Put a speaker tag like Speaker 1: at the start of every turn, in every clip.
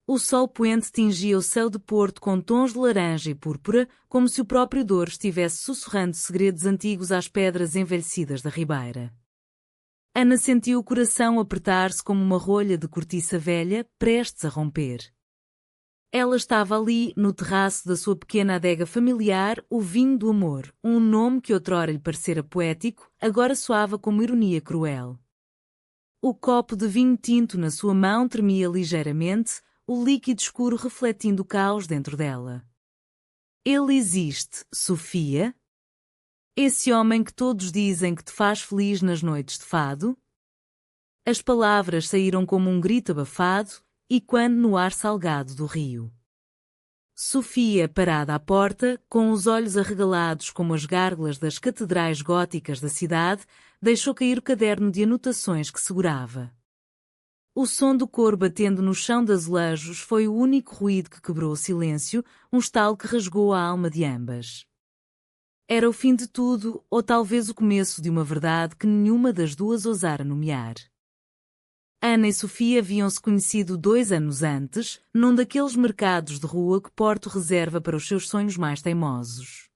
Speaker 1: O sol poente tingia o céu de Porto com tons de laranja e púrpura, como se o próprio Douro estivesse sussurrando segredos antigos às pedras envelhecidas da ribeira. Ana sentiu o coração apertar-se como uma rolha de cortiça velha, prestes a romper. Ela estava ali, no terraço da sua pequena adega familiar, o vinho do amor, um nome que outrora lhe parecera poético, agora soava como ironia cruel. O copo de vinho tinto na sua mão tremia ligeiramente, o líquido escuro refletindo o caos dentro dela. Ele existe, Sofia? Esse homem que todos dizem que te faz feliz nas noites de fado? As palavras saíram como um grito abafado, e quando no ar salgado do rio. Sofia, parada à porta, com os olhos arregalados como as gárgulas das catedrais góticas da cidade, deixou cair o caderno de anotações que segurava. O som do coro batendo no chão de azulejos foi o único ruído que quebrou o silêncio, um estalo que rasgou a alma de ambas. Era o fim de tudo, ou talvez o começo de uma verdade que nenhuma das duas ousara nomear. Ana e Sofia haviam-se conhecido 2 anos antes, num daqueles mercados de rua que Porto reserva para os seus sonhos mais teimosos.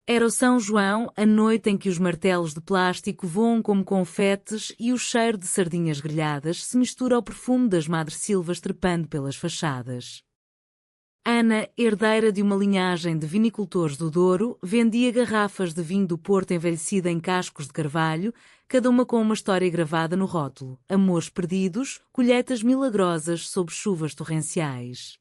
Speaker 1: Era o São João, a noite em que os martelos de plástico voam como confetes e o cheiro de sardinhas grelhadas se mistura ao perfume das madressilvas trepando pelas fachadas. Ana, herdeira de uma linhagem de vinicultores do Douro, vendia garrafas de vinho do Porto envelhecida em cascos de carvalho, cada uma com uma história gravada no rótulo: amores perdidos, colheitas milagrosas sob chuvas torrenciais.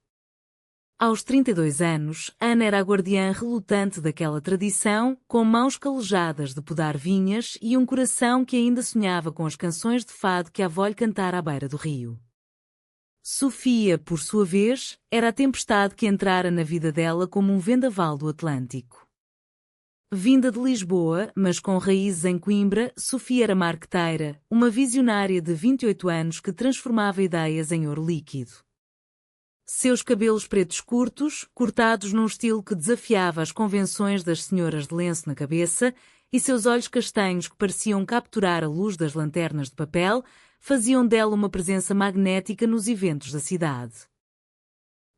Speaker 1: Aos 32 anos, Ana era a guardiã relutante daquela tradição, com mãos calejadas de podar vinhas e um coração que ainda sonhava com as canções de fado que a avó lhe cantara à beira do rio. Sofia, por sua vez, era a tempestade que entrara na vida dela como um vendaval do Atlântico. Vinda de Lisboa, mas com raízes em Coimbra, Sofia era marqueteira, uma visionária de 28 anos que transformava ideias em ouro líquido. Seus cabelos pretos curtos, cortados num estilo que desafiava as convenções das senhoras de lenço na cabeça, e seus olhos castanhos que pareciam capturar a luz das lanternas de papel, faziam dela uma presença magnética nos eventos da cidade.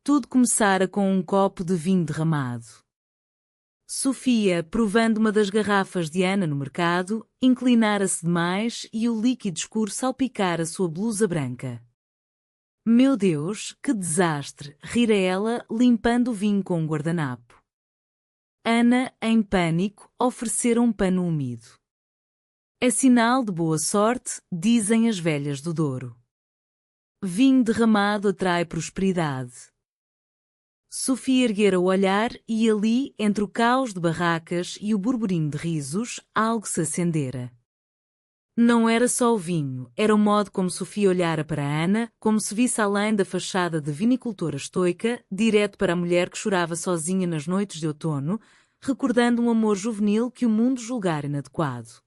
Speaker 1: Tudo começara com um copo de vinho derramado. Sofia, provando uma das garrafas de Ana no mercado, inclinara-se demais e o líquido escuro salpicara sua blusa branca. Meu Deus, que desastre! Rira ela, limpando o vinho com um guardanapo. Ana, em pânico, oferecera um pano úmido. É sinal de boa sorte, dizem as velhas do Douro. Vinho derramado atrai prosperidade. Sofia erguera o olhar e ali, entre o caos de barracas e o burburinho de risos, algo se acendera. Não era só o vinho, era o modo como Sofia olhara para Ana, como se visse além da fachada de vinicultora estoica, direto para a mulher que chorava sozinha nas noites de outono, recordando um amor juvenil que o mundo julgara inadequado.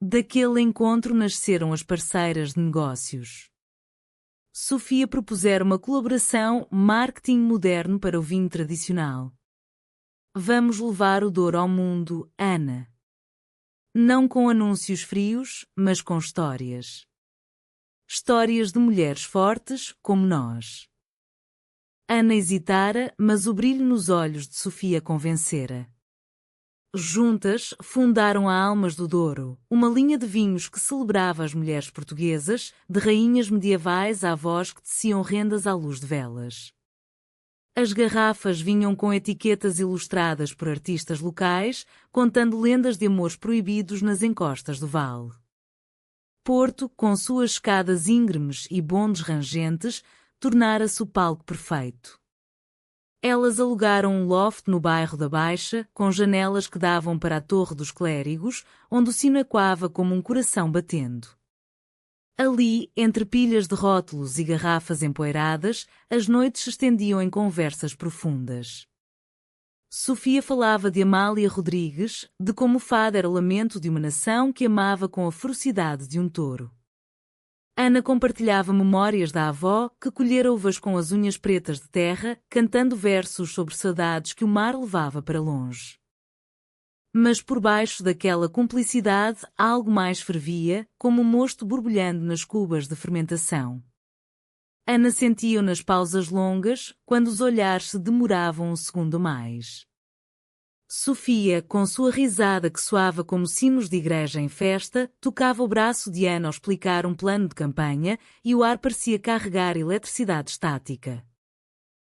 Speaker 1: Daquele encontro nasceram as parceiras de negócios. Sofia propusera uma colaboração marketing moderno para o vinho tradicional. Vamos levar o Douro ao mundo, Ana. Não com anúncios frios, mas com histórias. Histórias de mulheres fortes, como nós. Ana hesitara, mas o brilho nos olhos de Sofia convencera. Juntas, fundaram a Almas do Douro, uma linha de vinhos que celebrava as mulheres portuguesas, de rainhas medievais a avós que teciam rendas à luz de velas. As garrafas vinham com etiquetas ilustradas por artistas locais, contando lendas de amores proibidos nas encostas do vale. Porto, com suas escadas íngremes e bondes rangentes, tornara-se o palco perfeito. Elas alugaram um loft no bairro da Baixa, com janelas que davam para a Torre dos Clérigos, onde o sino ecoava como um coração batendo. Ali, entre pilhas de rótulos e garrafas empoeiradas, as noites se estendiam em conversas profundas. Sofia falava de Amália Rodrigues, de como o fado era o lamento de uma nação que amava com a ferocidade de um touro. Ana compartilhava memórias da avó, que colhera uvas com as unhas pretas de terra, cantando versos sobre saudades que o mar levava para longe. Mas por baixo daquela cumplicidade algo mais fervia, como um mosto borbulhando nas cubas de fermentação. Ana sentia-o nas pausas longas, quando os olhares se demoravam um segundo mais. Sofia, com sua risada que soava como sinos de igreja em festa, tocava o braço de Ana ao explicar um plano de campanha e o ar parecia carregar eletricidade estática.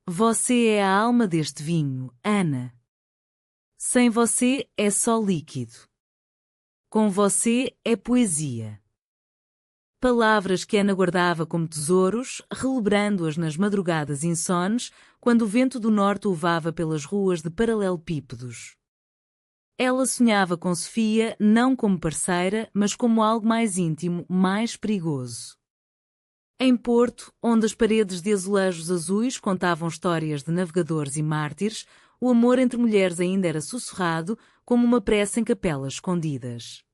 Speaker 1: Você é a alma deste vinho, Ana. Sem você é só líquido. Com você é poesia. Palavras que Ana guardava como tesouros, relembrando-as nas madrugadas insones, quando o vento do norte uivava pelas ruas de paralelepípedos. Ela sonhava com Sofia não como parceira, mas como algo mais íntimo, mais perigoso. Em Porto, onde as paredes de azulejos azuis contavam histórias de navegadores e mártires, o amor entre mulheres ainda era sussurrado, como uma prece em capelas escondidas.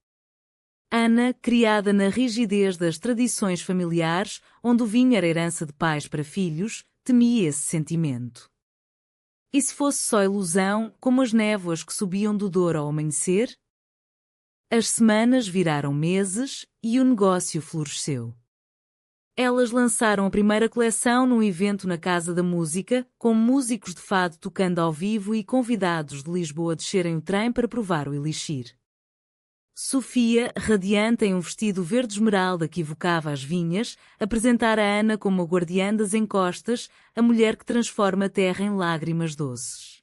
Speaker 1: Ana, criada na rigidez das tradições familiares, onde o vinho era herança de pais para filhos, temia esse sentimento. E se fosse só ilusão, como as névoas que subiam do Douro ao amanhecer? As semanas viraram meses e o negócio floresceu. Elas lançaram a primeira coleção num evento na Casa da Música, com músicos de fado tocando ao vivo e convidados de Lisboa a descerem o trem para provar o elixir. Sofia, radiante em um vestido verde esmeralda que evocava as vinhas, apresentara a Ana como a guardiã das encostas, a mulher que transforma a terra em lágrimas doces.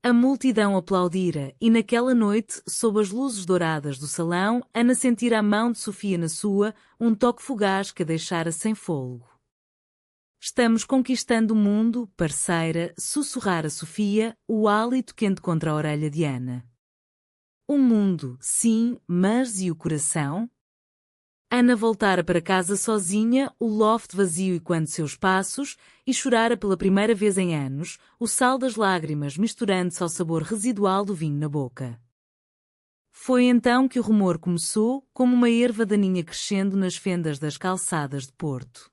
Speaker 1: A multidão aplaudira e naquela noite, sob as luzes douradas do salão, Ana sentira a mão de Sofia na sua, um toque fugaz que a deixara sem fôlego. Estamos conquistando o mundo, parceira, sussurrara Sofia, o hálito quente contra a orelha de Ana. O mundo, sim, mas e o coração? Ana voltara para casa sozinha, o loft vazio e quando seus passos, e chorara pela primeira vez em anos, o sal das lágrimas misturando-se ao sabor residual do vinho na boca. Foi então que o rumor começou, como uma erva daninha crescendo nas fendas das calçadas de Porto.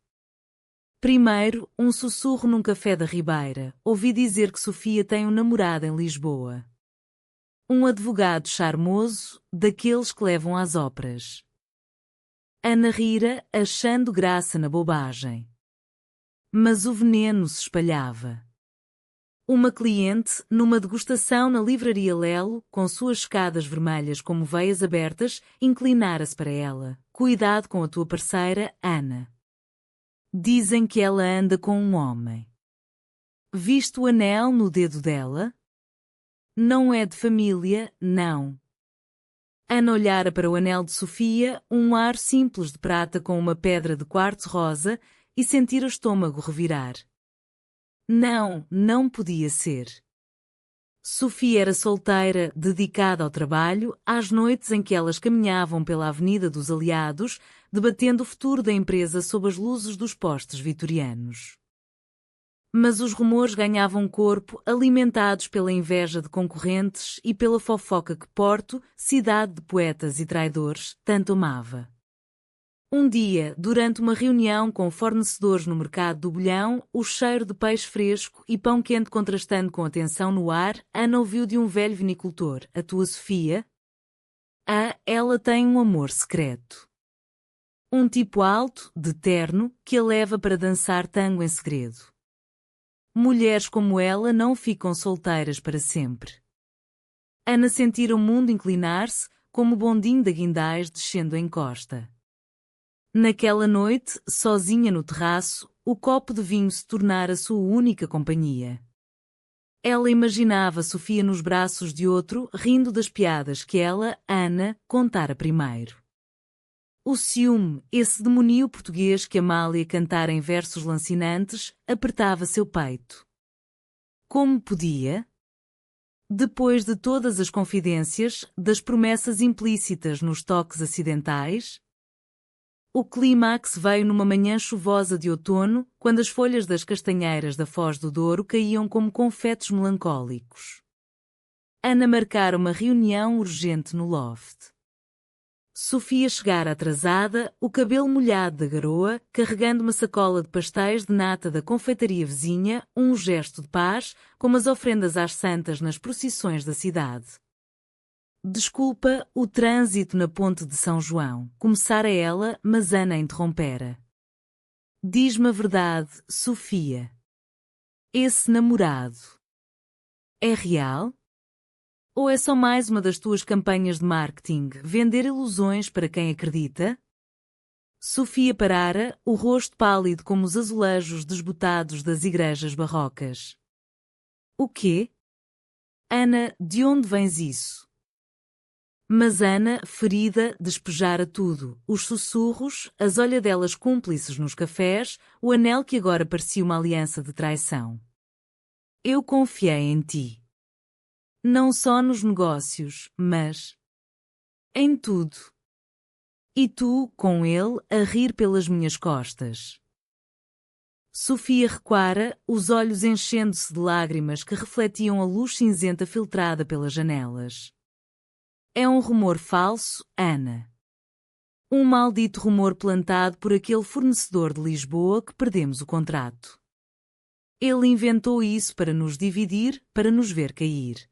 Speaker 1: Primeiro, um sussurro num café da Ribeira, ouvi dizer que Sofia tem um namorado em Lisboa. Um advogado charmoso, daqueles que levam às óperas. Ana rira, achando graça na bobagem. Mas o veneno se espalhava. Uma cliente, numa degustação na livraria Lelo, com suas escadas vermelhas como veias abertas, inclinara-se para ela. Cuidado com a tua parceira, Ana. Dizem que ela anda com um homem. Viste o anel no dedo dela? Não é de família, não. Ana olhara para o anel de Sofia, um ar simples de prata com uma pedra de quartzo rosa, e sentira o estômago revirar. Não, não podia ser. Sofia era solteira, dedicada ao trabalho, às noites em que elas caminhavam pela Avenida dos Aliados, debatendo o futuro da empresa sob as luzes dos postes vitorianos. Mas os rumores ganhavam corpo, alimentados pela inveja de concorrentes e pela fofoca que Porto, cidade de poetas e traidores, tanto amava. Um dia, durante uma reunião com fornecedores no mercado do Bolhão, o cheiro de peixe fresco e pão quente contrastando com a tensão no ar, Ana ouviu de um velho vinicultor: a tua Sofia? Ela tem um amor secreto. Um tipo alto, de terno, que a leva para dançar tango em segredo. Mulheres como ela não ficam solteiras para sempre. Ana sentira o mundo inclinar-se, como o bondinho da Guindais descendo a encosta. Naquela noite, sozinha no terraço, o copo de vinho se tornara sua única companhia. Ela imaginava Sofia nos braços de outro, rindo das piadas que ela, Ana, contara primeiro. O ciúme, esse demoníaco português que Amália cantara em versos lancinantes, apertava seu peito. Como podia? Depois de todas as confidências, das promessas implícitas nos toques acidentais? O clímax veio numa manhã chuvosa de outono, quando as folhas das castanheiras da Foz do Douro caíam como confetes melancólicos. Ana marcara uma reunião urgente no loft. Sofia chegara atrasada, o cabelo molhado da garoa, carregando uma sacola de pastéis de nata da confeitaria vizinha, um gesto de paz, como as ofrendas às santas nas procissões da cidade. Desculpa, o trânsito na ponte de São João, começara ela, mas Ana interrompera. Diz-me a verdade, Sofia. Esse namorado é real? Ou é só mais uma das tuas campanhas de marketing, vender ilusões para quem acredita? Sofia parara, o rosto pálido como os azulejos desbotados das igrejas barrocas. O quê? Ana, de onde vens isso? Mas Ana, ferida, despejara tudo, os sussurros, as olhadelas cúmplices nos cafés, o anel que agora parecia uma aliança de traição. Eu confiei em ti. Não só nos negócios, mas em tudo. E tu, com ele, a rir pelas minhas costas. Sofia recuara, os olhos enchendo-se de lágrimas que refletiam a luz cinzenta filtrada pelas janelas. É um rumor falso, Ana. Um maldito rumor plantado por aquele fornecedor de Lisboa que perdemos o contrato. Ele inventou isso para nos dividir, para nos ver cair.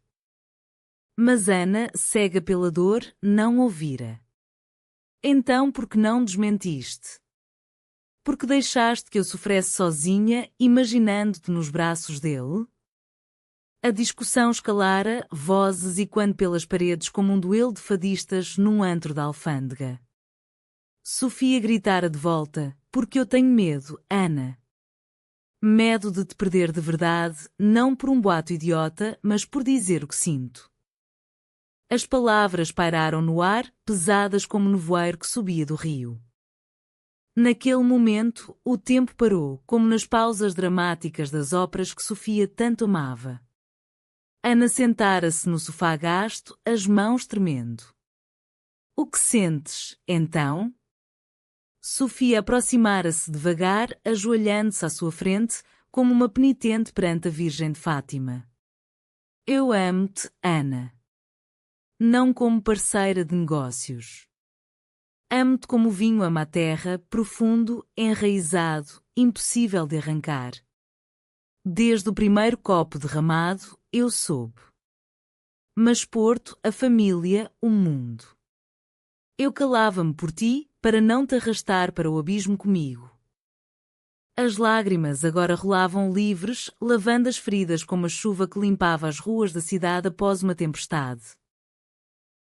Speaker 1: Mas Ana, cega pela dor, não ouvira. Então por que não desmentiste? Porque deixaste que eu sofresse sozinha, imaginando-te nos braços dele? A discussão escalara, vozes ecoando pelas paredes como um duelo de fadistas num antro da alfândega. Sofia gritara de volta, porque eu tenho medo, Ana. Medo de te perder de verdade, não por um boato idiota, mas por dizer o que sinto. As palavras pairaram no ar, pesadas como nevoeiro que subia do rio. Naquele momento, o tempo parou, como nas pausas dramáticas das óperas que Sofia tanto amava. Ana sentara-se no sofá gasto, as mãos tremendo. O que sentes, então? Sofia aproximara-se devagar, ajoelhando-se à sua frente, como uma penitente perante a Virgem de Fátima. Eu amo-te, Ana. Não como parceira de negócios. Amo-te como o vinho ama a terra, profundo, enraizado, impossível de arrancar. Desde o primeiro copo derramado, eu soube. Mas Porto, a família, o mundo. Eu calava-me por ti, para não te arrastar para o abismo comigo. As lágrimas agora rolavam livres, lavando as feridas como a chuva que limpava as ruas da cidade após uma tempestade.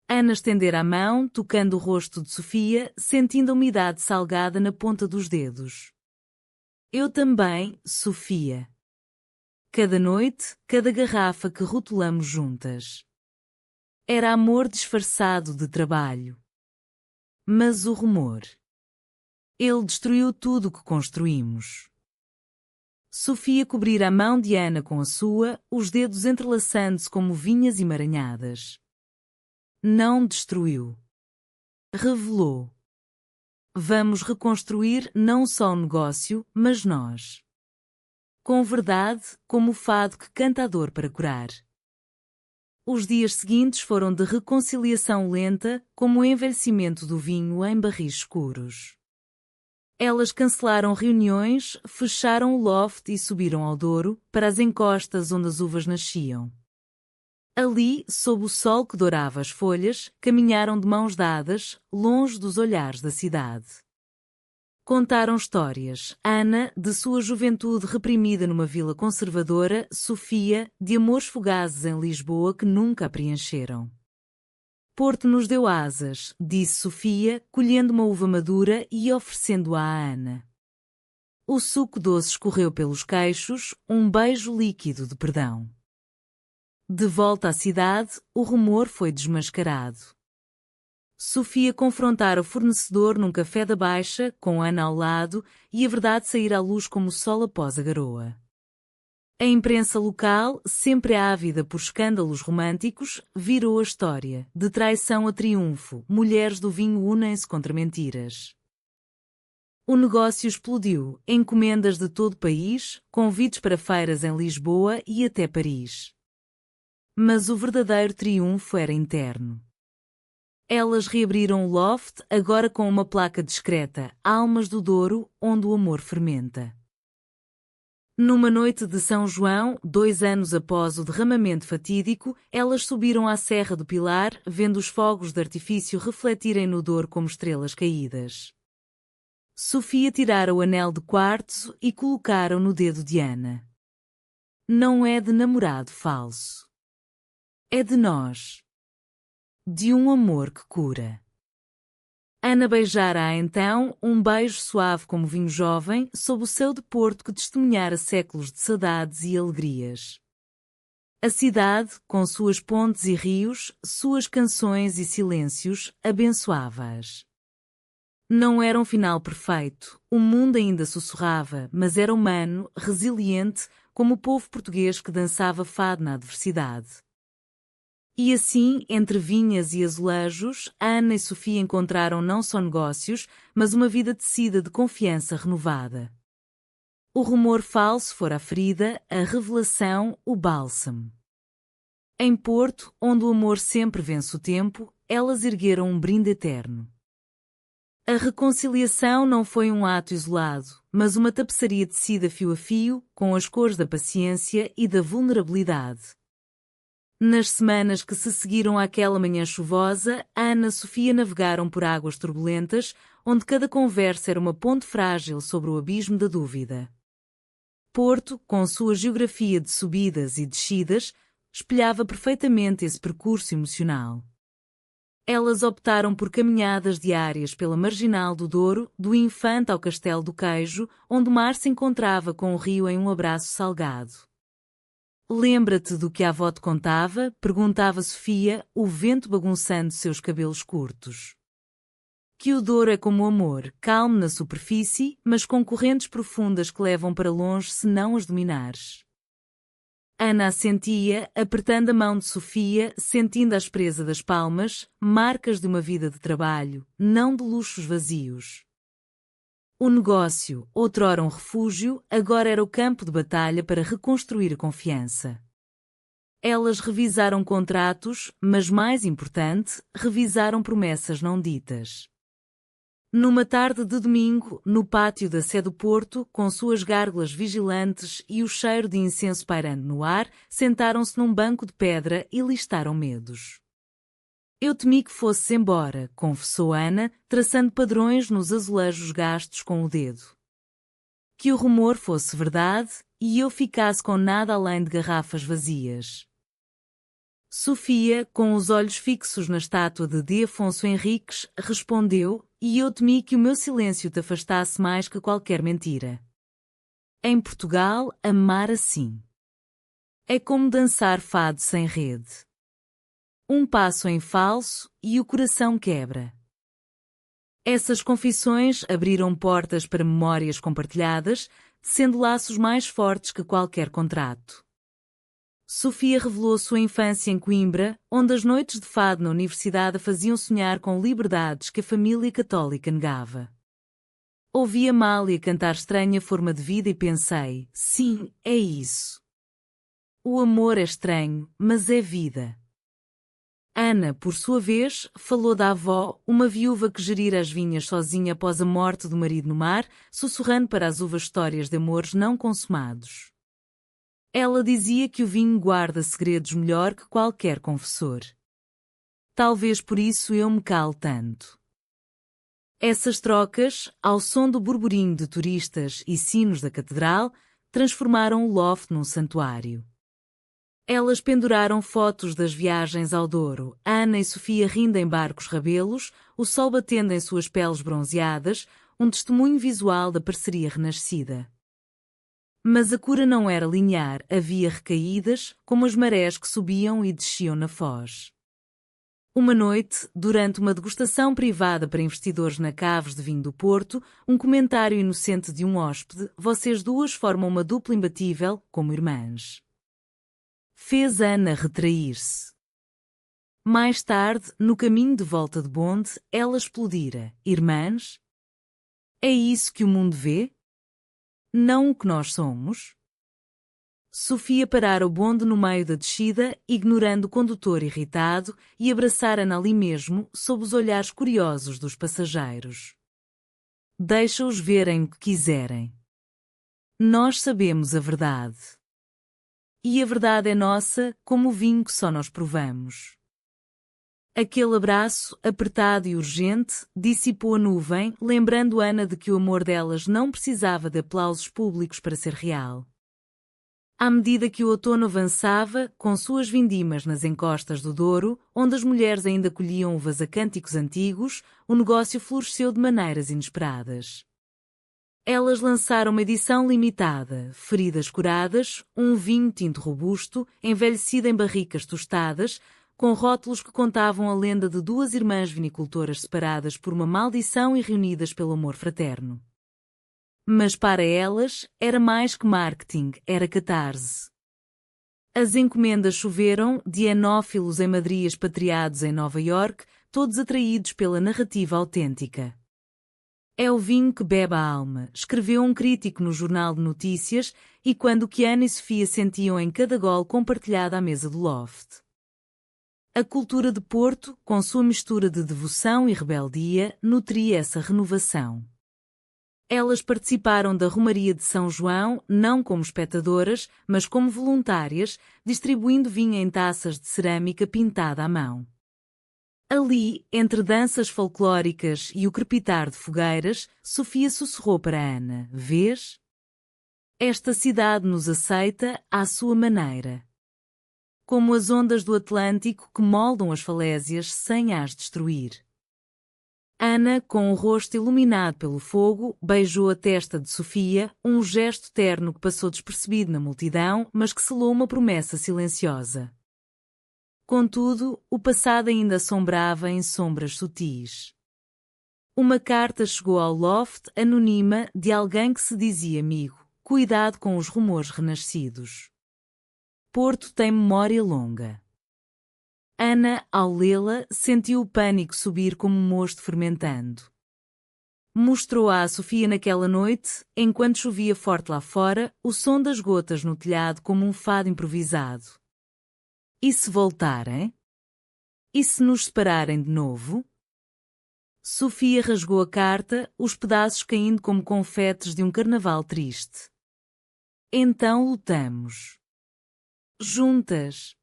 Speaker 1: Ana estendera a mão, tocando o rosto de Sofia, sentindo a umidade salgada na ponta dos dedos. Eu também, Sofia. Cada noite, cada garrafa que rotulamos juntas. Era amor disfarçado de trabalho. Mas o rumor. Ele destruiu tudo o que construímos. Sofia cobrira a mão de Ana com a sua, os dedos entrelaçando-se como vinhas emaranhadas. Não destruiu. Revelou. Vamos reconstruir não só o negócio, mas nós. Com verdade, como o fado que canta a dor para curar. Os dias seguintes foram de reconciliação lenta, como o envelhecimento do vinho em barris escuros. Elas cancelaram reuniões, fecharam o loft e subiram ao Douro, para as encostas onde as uvas nasciam. Ali, sob o sol que dourava as folhas, caminharam de mãos dadas, longe dos olhares da cidade. Contaram histórias, Ana, de sua juventude reprimida numa vila conservadora, Sofia, de amores fugazes em Lisboa que nunca a preencheram. Porto nos deu asas, disse Sofia, colhendo uma uva madura e oferecendo-a à Ana. O suco doce escorreu pelos queixos, um beijo líquido de perdão. De volta à cidade, o rumor foi desmascarado. Sofia confrontara o fornecedor num café da Baixa, com Ana ao lado, e a verdade saíra à luz como o sol após a garoa. A imprensa local, sempre ávida por escândalos românticos, virou a história, de traição a triunfo, mulheres do vinho unem-se contra mentiras. O negócio explodiu, encomendas de todo o país, convites para feiras em Lisboa e até Paris. Mas o verdadeiro triunfo era interno. Elas reabriram o loft, agora com uma placa discreta, Almas do Douro, onde o amor fermenta. Numa noite de São João, 2 anos após o derramamento fatídico, elas subiram à Serra do Pilar, vendo os fogos de artifício refletirem no Douro como estrelas caídas. Sofia tirara o anel de quartzo e colocara-o no dedo de Ana. Não é de namorado falso. É de nós. De um amor que cura. Ana beijara-a então, um beijo suave como vinho jovem, sob o céu de Porto que testemunhara séculos de saudades e alegrias. A cidade, com suas pontes e rios, suas canções e silêncios, abençoava-as. Não era um final perfeito, o mundo ainda sussurrava, mas era humano, resiliente, como o povo português que dançava fado na adversidade. E assim, entre vinhas e azulejos, Ana e Sofia encontraram não só negócios, mas uma vida tecida de confiança renovada. O rumor falso fora a ferida, a revelação, o bálsamo. Em Porto, onde o amor sempre vence o tempo, elas ergueram um brinde eterno. A reconciliação não foi um ato isolado, mas uma tapeçaria tecida fio a fio, com as cores da paciência e da vulnerabilidade. Nas semanas que se seguiram àquela manhã chuvosa, Ana e Sofia navegaram por águas turbulentas, onde cada conversa era uma ponte frágil sobre o abismo da dúvida. Porto, com sua geografia de subidas e descidas, espelhava perfeitamente esse percurso emocional. Elas optaram por caminhadas diárias pela Marginal do Douro, do Infante ao Castelo do Queijo, onde o mar se encontrava com o rio em um abraço salgado. Lembra-te do que a avó te contava? Perguntava Sofia, o vento bagunçando seus cabelos curtos. Que o Douro é como o amor, calmo na superfície, mas com correntes profundas que levam para longe se não as dominares. Ana assentia, apertando a mão de Sofia, sentindo a aspereza das palmas, marcas de uma vida de trabalho, não de luxos vazios. O negócio, outrora um refúgio, agora era o campo de batalha para reconstruir a confiança. Elas revisaram contratos, mas mais importante, revisaram promessas não ditas. Numa tarde de domingo, no pátio da Sé do Porto, com suas gárgulas vigilantes e o cheiro de incenso pairando no ar, sentaram-se num banco de pedra e listaram medos. Eu temi que fosses embora, confessou Ana, traçando padrões nos azulejos gastos com o dedo. Que o rumor fosse verdade e eu ficasse com nada além de garrafas vazias. Sofia, com os olhos fixos na estátua de D. Afonso Henriques, respondeu, e eu temi que o meu silêncio te afastasse mais que qualquer mentira. Em Portugal, amar assim é como dançar fado sem rede. Um passo em falso e o coração quebra. Essas confissões abriram portas para memórias compartilhadas, sendo laços mais fortes que qualquer contrato. Sofia revelou sua infância em Coimbra, onde as noites de fado na universidade a faziam sonhar com liberdades que a família católica negava. Ouvi a Amália cantar estranha forma de vida e pensei, sim, é isso. O amor é estranho, mas é vida. Ana, por sua vez, falou da avó, uma viúva que gerira as vinhas sozinha após a morte do marido no mar, sussurrando para as uvas histórias de amores não consumados. Ela dizia que o vinho guarda segredos melhor que qualquer confessor. Talvez por isso eu me calo tanto. Essas trocas, ao som do burburinho de turistas e sinos da catedral, transformaram o loft num santuário. Elas penduraram fotos das viagens ao Douro, Ana e Sofia rindo em barcos rabelos, o sol batendo em suas peles bronzeadas, um testemunho visual da parceria renascida. Mas a cura não era linear, havia recaídas, como as marés que subiam e desciam na foz. Uma noite, durante uma degustação privada para investidores na Caves de Vinho do Porto, um comentário inocente de um hóspede, vocês duas formam uma dupla imbatível, como irmãs. Fez Ana retrair-se. Mais tarde, no caminho de volta de bonde, ela explodira. Irmãs? É isso que o mundo vê? Não o que nós somos? Sofia parara o bonde no meio da descida, ignorando o condutor irritado, e abraçar Ana ali mesmo, sob os olhares curiosos dos passageiros. Deixa-os verem o que quiserem. Nós sabemos a verdade. E a verdade é nossa, como o vinho que só nós provamos. Aquele abraço, apertado e urgente, dissipou a nuvem, lembrando Ana de que o amor delas não precisava de aplausos públicos para ser real. À medida que o outono avançava, com suas vindimas nas encostas do Douro, onde as mulheres ainda colhiam uvas a cânticos antigos, o negócio floresceu de maneiras inesperadas. Elas lançaram uma edição limitada, feridas curadas, um vinho tinto robusto, envelhecido em barricas tostadas, com rótulos que contavam a lenda de duas irmãs vinicultoras separadas por uma maldição e reunidas pelo amor fraterno. Mas para elas, era mais que marketing, era catarse. As encomendas choveram de enófilos em Madrid expatriados em Nova York, todos atraídos pela narrativa autêntica. É o vinho que bebe a alma, escreveu um crítico no Jornal de Notícias, e quando que Ana e Sofia sentiam em cada gole compartilhado à mesa do loft. A cultura de Porto, com sua mistura de devoção e rebeldia, nutria essa renovação. Elas participaram da Romaria de São João, não como espectadoras, mas como voluntárias, distribuindo vinho em taças de cerâmica pintada à mão. Ali, entre danças folclóricas e o crepitar de fogueiras, Sofia sussurrou para Ana: "Vês? Esta cidade nos aceita à sua maneira. Como as ondas do Atlântico que moldam as falésias sem as destruir." Ana, com o rosto iluminado pelo fogo, beijou a testa de Sofia, um gesto terno que passou despercebido na multidão, mas que selou uma promessa silenciosa. Contudo, o passado ainda assombrava em sombras sutis. Uma carta chegou ao loft, anônima, de alguém que se dizia amigo. Cuidado com os rumores renascidos. Porto tem memória longa. Ana, ao lê-la, sentiu o pânico subir como um mosto fermentando. Mostrou-a a Sofia naquela noite, enquanto chovia forte lá fora, o som das gotas no telhado como um fado improvisado. E se voltarem? E se nos separarem de novo? Sofia rasgou a carta, os pedaços caindo como confetes de um carnaval triste. Então lutamos. Juntas.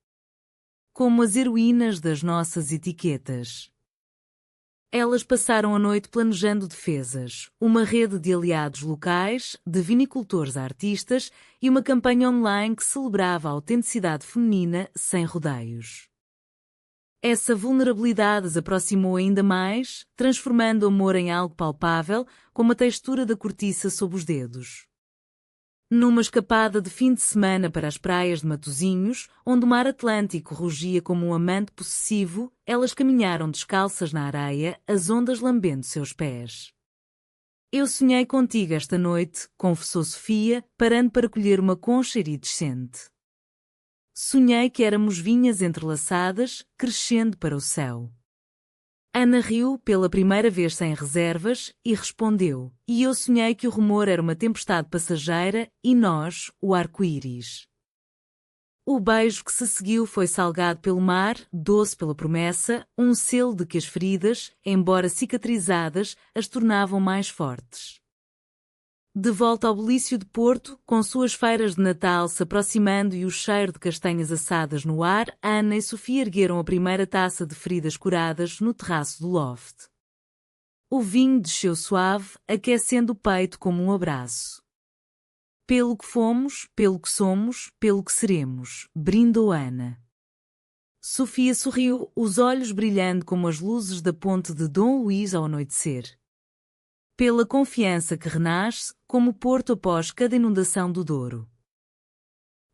Speaker 1: Como as heroínas das nossas etiquetas. Elas passaram a noite planejando defesas, uma rede de aliados locais, de vinicultores a artistas e uma campanha online que celebrava a autenticidade feminina sem rodeios. Essa vulnerabilidade as aproximou ainda mais, transformando o amor em algo palpável, como a textura da cortiça sob os dedos. Numa escapada de fim de semana para as praias de Matosinhos, onde o mar Atlântico rugia como um amante possessivo, elas caminharam descalças na areia, as ondas lambendo seus pés. Eu sonhei contigo esta noite, confessou Sofia, parando para colher uma concha iridescente. Sonhei que éramos vinhas entrelaçadas, crescendo para o céu. Ana riu pela primeira vez sem reservas e respondeu: "E eu sonhei que o rumor era uma tempestade passageira e nós, o arco-íris." O beijo que se seguiu foi salgado pelo mar, doce pela promessa, um selo de que as feridas, embora cicatrizadas, as tornavam mais fortes. De volta ao Belício de Porto, com suas feiras de Natal se aproximando e o cheiro de castanhas assadas no ar, Ana e Sofia ergueram a primeira taça de feridas curadas no terraço do loft. O vinho desceu suave, aquecendo o peito como um abraço. Pelo que fomos, pelo que somos, pelo que seremos, brindou Ana. Sofia sorriu, os olhos brilhando como as luzes da ponte de Dom Luís ao anoitecer. Pela confiança que renasce, como Porto após cada inundação do Douro.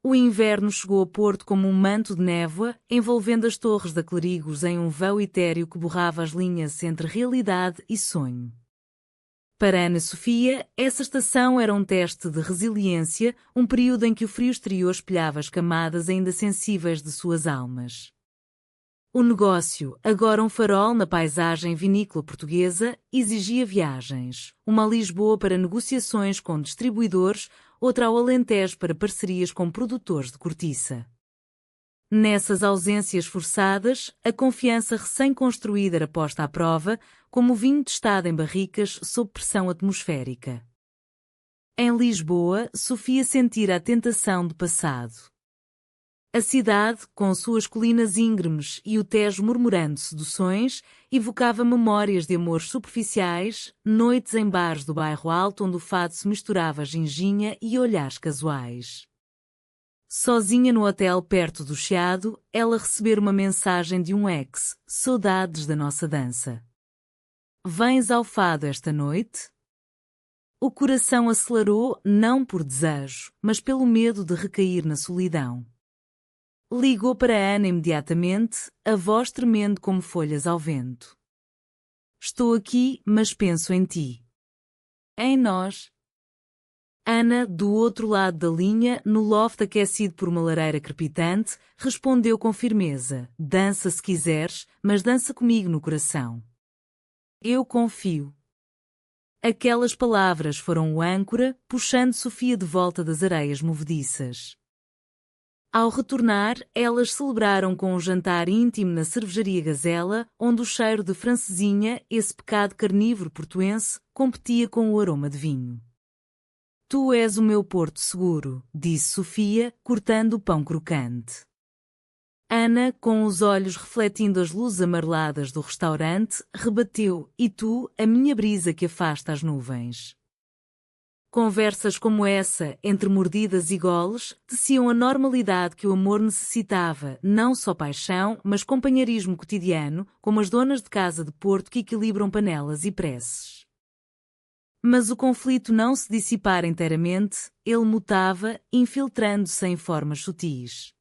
Speaker 1: O inverno chegou a Porto como um manto de névoa, envolvendo as torres da Clerigos em um véu etéreo que borrava as linhas entre realidade e sonho. Para Ana Sofia, essa estação era um teste de resiliência, um período em que o frio exterior espelhava as camadas ainda sensíveis de suas almas. O negócio, agora um farol na paisagem vinícola portuguesa, exigia viagens, uma a Lisboa para negociações com distribuidores, outra ao Alentejo para parcerias com produtores de cortiça. Nessas ausências forçadas, a confiança recém-construída era posta à prova, como o vinho testado em barricas sob pressão atmosférica. Em Lisboa, Sofia sentira a tentação do passado. A cidade, com suas colinas íngremes e o Tejo murmurando seduções, evocava memórias de amores superficiais, noites em bares do bairro alto onde o fado se misturava a ginginha e olhares casuais. Sozinha no hotel perto do Chiado, ela recebera uma mensagem de um ex: saudades da nossa dança. Vens ao fado esta noite? O coração acelerou não por desejo, mas pelo medo de recair na solidão. Ligou para Ana imediatamente, a voz tremendo como folhas ao vento. Estou aqui, mas penso em ti. Em nós. Ana, do outro lado da linha, no loft aquecido por uma lareira crepitante, respondeu com firmeza: dança se quiseres, mas dança comigo no coração. Eu confio. Aquelas palavras foram o âncora, puxando Sofia de volta das areias movediças. Ao retornar, elas celebraram com um jantar íntimo na cervejaria Gazela, onde o cheiro de francesinha, esse pecado carnívoro portuense, competia com o aroma de vinho. Tu és o meu porto seguro, disse Sofia, cortando o pão crocante. Ana, com os olhos refletindo as luzes amareladas do restaurante, rebateu: e tu, a minha brisa que afasta as nuvens. Conversas como essa, entre mordidas e goles, teciam a normalidade que o amor necessitava, não só paixão, mas companheirismo cotidiano, como as donas de casa de Porto que equilibram panelas e preces. Mas o conflito não se dissipara inteiramente, ele mutava, infiltrando-se em formas sutis.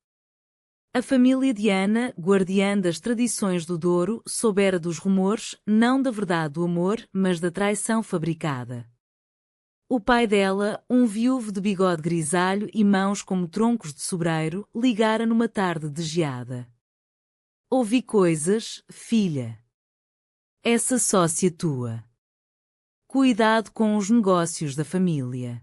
Speaker 1: A família de Ana, guardiã das tradições do Douro, soubera dos rumores, não da verdade do amor, mas da traição fabricada. O pai dela, um viúvo de bigode grisalho e mãos como troncos de sobreiro, ligara numa tarde de geada. Ouvi coisas, filha. Essa sócia tua. Cuidado com os negócios da família.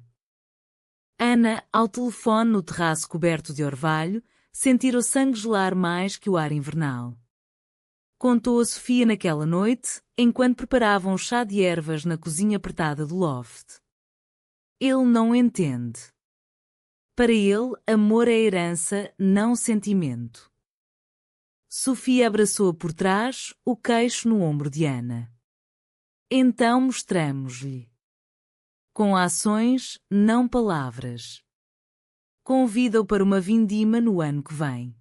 Speaker 1: Ana, ao telefone no terraço coberto de orvalho, sentira o sangue gelar mais que o ar invernal. Contou a Sofia naquela noite, enquanto preparavam um chá de ervas na cozinha apertada do loft. Ele não entende. Para ele, amor é herança, não sentimento. Sofia abraçou-a por trás, o queixo no ombro de Ana. Então mostramos-lhe. Com ações, não palavras. Convida-o para uma vindima no ano que vem.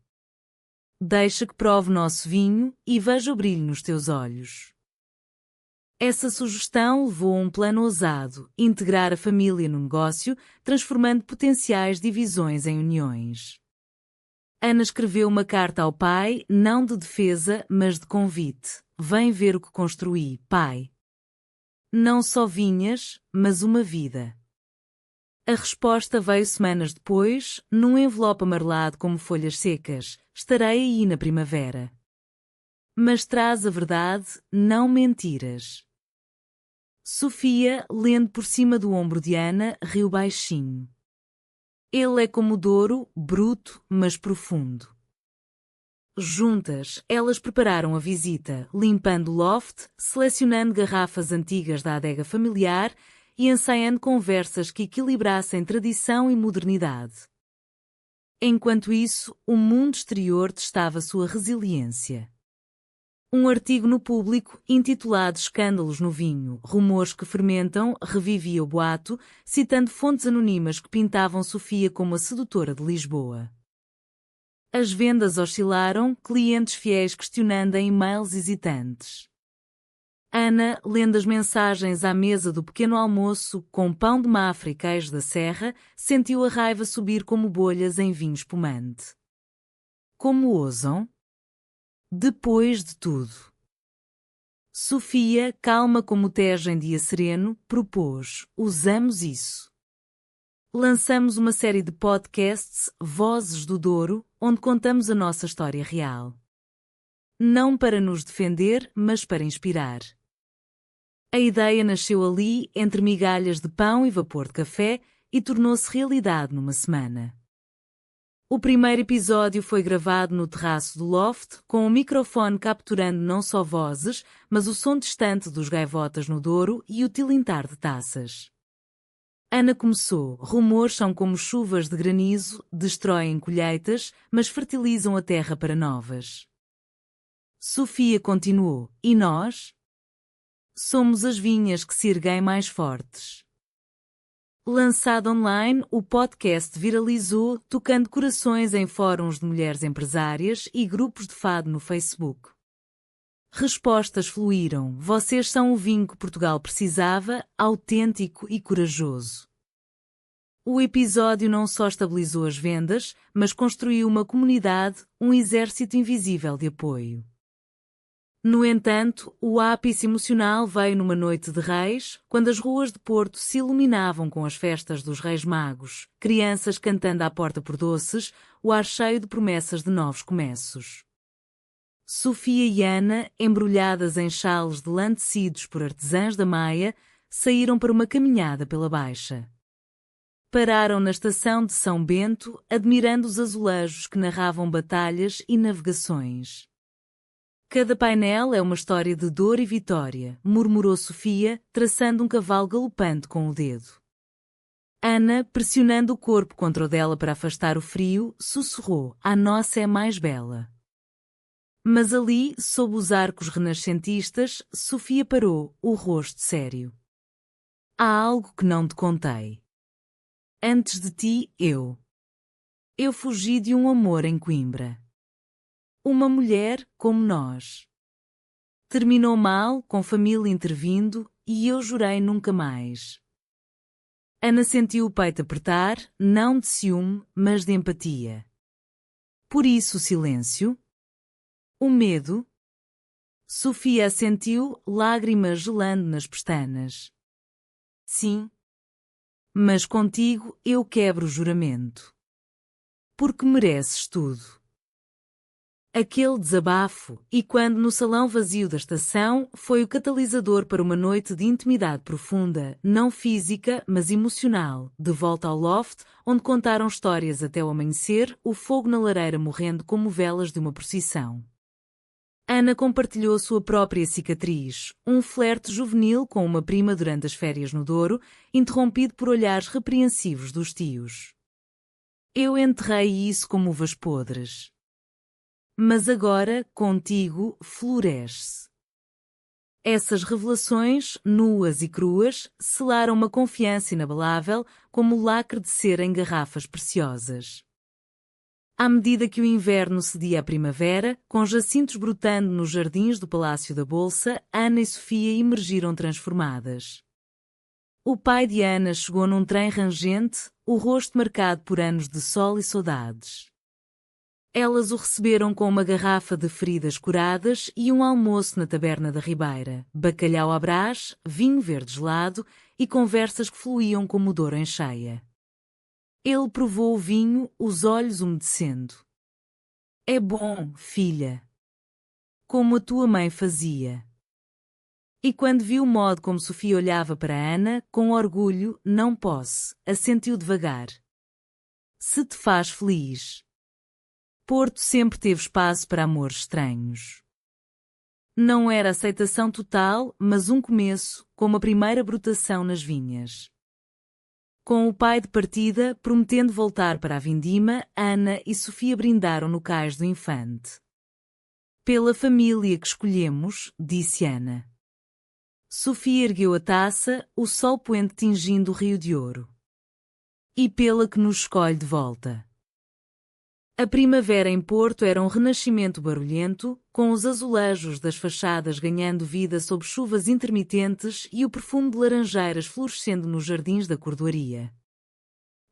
Speaker 1: Deixa que prove nosso vinho e veja o brilho nos teus olhos. Essa sugestão levou a um plano ousado: integrar a família no negócio, transformando potenciais divisões em uniões. Ana escreveu uma carta ao pai, não de defesa, mas de convite. Vem ver o que construí, pai. Não só vinhas, mas uma vida. A resposta veio semanas depois, num envelope amarelado como folhas secas: estarei aí na primavera. Mas traz a verdade, não mentiras. Sofia, lendo por cima do ombro de Ana, riu baixinho. Ele é como o Douro, bruto, mas profundo. Juntas, elas prepararam a visita, limpando o loft, selecionando garrafas antigas da adega familiar e ensaiando conversas que equilibrassem tradição e modernidade. Enquanto isso, o mundo exterior testava sua resiliência. Um artigo no Público, intitulado Escândalos no Vinho, Rumores que Fermentam, revivia o boato, citando fontes anônimas que pintavam Sofia como a sedutora de Lisboa. As vendas oscilaram, clientes fiéis questionando em e-mails hesitantes. Ana, lendo as mensagens à mesa do pequeno almoço, com pão de Mafra e queijo da serra, sentiu a raiva subir como bolhas em vinho espumante. Como ousam? Depois de tudo. Sofia, calma como o Tejo em dia sereno, propôs: usamos isso. Lançamos uma série de podcasts, Vozes do Douro, onde contamos a nossa história real. Não para nos defender, mas para inspirar. A ideia nasceu ali, entre migalhas de pão e vapor de café, e tornou-se realidade numa semana. O primeiro episódio foi gravado no terraço do loft, com o microfone capturando não só vozes, mas o som distante dos gaivotas no Douro e o tilintar de taças. Ana começou. Rumores são como chuvas de granizo, destroem colheitas, mas fertilizam a terra para novas. Sofia continuou. E nós? Somos as vinhas que se erguem mais fortes. Lançado online, o podcast viralizou, tocando corações em fóruns de mulheres empresárias e grupos de fado no Facebook. Respostas fluíram. Vocês são o vinho que Portugal precisava, autêntico e corajoso. O episódio não só estabilizou as vendas, mas construiu uma comunidade, um exército invisível de apoio. No entanto, o ápice emocional veio numa noite de Reis, quando as ruas de Porto se iluminavam com as festas dos Reis Magos, crianças cantando à porta por doces, o ar cheio de promessas de novos começos. Sofia e Ana, embrulhadas em xales de lã tecidos por artesãs da Maia, saíram para uma caminhada pela Baixa. Pararam na estação de São Bento, admirando os azulejos que narravam batalhas e navegações. Cada painel é uma história de dor e vitória, murmurou Sofia, traçando um cavalo galopante com o dedo. Ana, pressionando o corpo contra o dela para afastar o frio, sussurrou: a nossa é mais bela. Mas ali, sob os arcos renascentistas, Sofia parou, o rosto sério. Há algo que não te contei. Antes de ti, eu fugi de um amor em Coimbra. Uma mulher como nós. Terminou mal, com família intervindo, e eu jurei nunca mais. Ana sentiu o peito apertar, não de ciúme, mas de empatia. Por isso o silêncio? O medo? Sofia assentiu, lágrimas gelando nas pestanas. Sim. Mas contigo eu quebro o juramento. Porque mereces tudo. Aquele desabafo, e quando no salão vazio da estação, foi o catalisador para uma noite de intimidade profunda, não física, mas emocional, de volta ao loft, onde contaram histórias até o amanhecer, o fogo na lareira morrendo como velas de uma procissão. Ana compartilhou sua própria cicatriz, um flerte juvenil com uma prima durante as férias no Douro, interrompido por olhares repreensivos dos tios. Eu enterrei isso como uvas podres. Mas agora, contigo, floresce. Essas revelações, nuas e cruas, selaram uma confiança inabalável como o lacre de cera em garrafas preciosas. À medida que o inverno cedia à primavera, com jacintos brotando nos jardins do Palácio da Bolsa, Ana e Sofia emergiram transformadas. O pai de Ana chegou num trem rangente, o rosto marcado por anos de sol e saudades. Elas o receberam com uma garrafa de feridas curadas e um almoço na taberna da Ribeira, bacalhau à brás, vinho verde gelado e conversas que fluíam como o Douro em cheia. Ele provou o vinho, os olhos umedecendo. É bom, filha. Como a tua mãe fazia. E quando viu o modo como Sofia olhava para Ana, com orgulho, não posso, assentiu devagar. Se te faz feliz. Porto sempre teve espaço para amores estranhos. Não era aceitação total, mas um começo, como a primeira brotação nas vinhas. Com o pai de partida, prometendo voltar para a vindima, Ana e Sofia brindaram no cais do Infante. Pela família que escolhemos, disse Ana. Sofia ergueu a taça, o sol poente tingindo o rio de ouro. E pela que nos escolhe de volta. A primavera em Porto era um renascimento barulhento, com os azulejos das fachadas ganhando vida sob chuvas intermitentes e o perfume de laranjeiras florescendo nos jardins da cordoaria.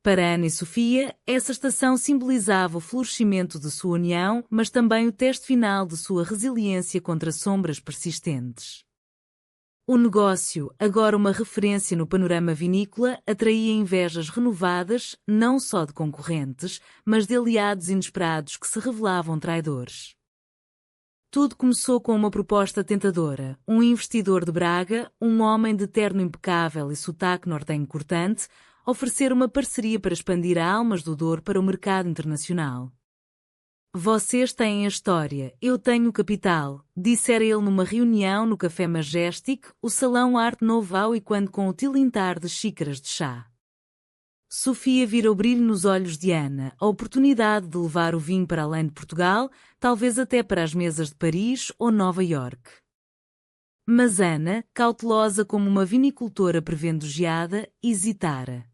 Speaker 1: Para Ana e Sofia, essa estação simbolizava o florescimento de sua união, mas também o teste final de sua resiliência contra sombras persistentes. O negócio, agora uma referência no panorama vinícola, atraía invejas renovadas, não só de concorrentes, mas de aliados inesperados que se revelavam traidores. Tudo começou com uma proposta tentadora. Um investidor de Braga, um homem de terno impecável e sotaque nortenho cortante, oferecer uma parceria para expandir a Almas do Douro para o mercado internacional. Vocês têm a história, eu tenho o capital, dissera ele numa reunião no Café Majestic, o salão Art Nouveau e quando com o tilintar de xícaras de chá. Sofia vira o brilho nos olhos de Ana, a oportunidade de levar o vinho para além de Portugal, talvez até para as mesas de Paris ou Nova Iorque. Mas Ana, cautelosa como uma vinicultora prevendugiada, hesitara.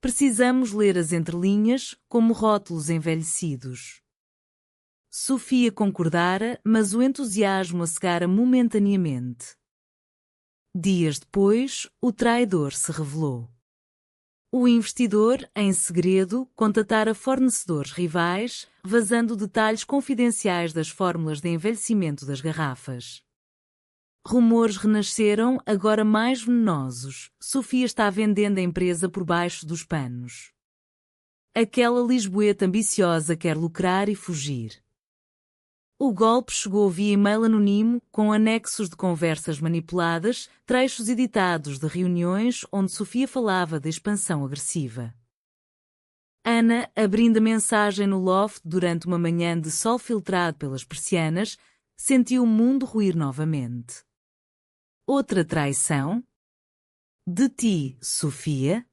Speaker 1: Precisamos ler as entrelinhas, como rótulos envelhecidos. Sofia concordara, mas o entusiasmo a cegara momentaneamente. Dias depois, o traidor se revelou. O investidor, em segredo, contatara fornecedores rivais, vazando detalhes confidenciais das fórmulas de envelhecimento das garrafas. Rumores renasceram, agora mais venenosos. Sofia está vendendo a empresa por baixo dos panos. Aquela lisboeta ambiciosa quer lucrar e fugir. O golpe chegou via e-mail anónimo, com anexos de conversas manipuladas, trechos editados de reuniões onde Sofia falava de expansão agressiva. Ana, abrindo a mensagem no loft durante uma manhã de sol filtrado pelas persianas, sentiu o mundo ruir novamente. Outra traição? De ti, Sofia?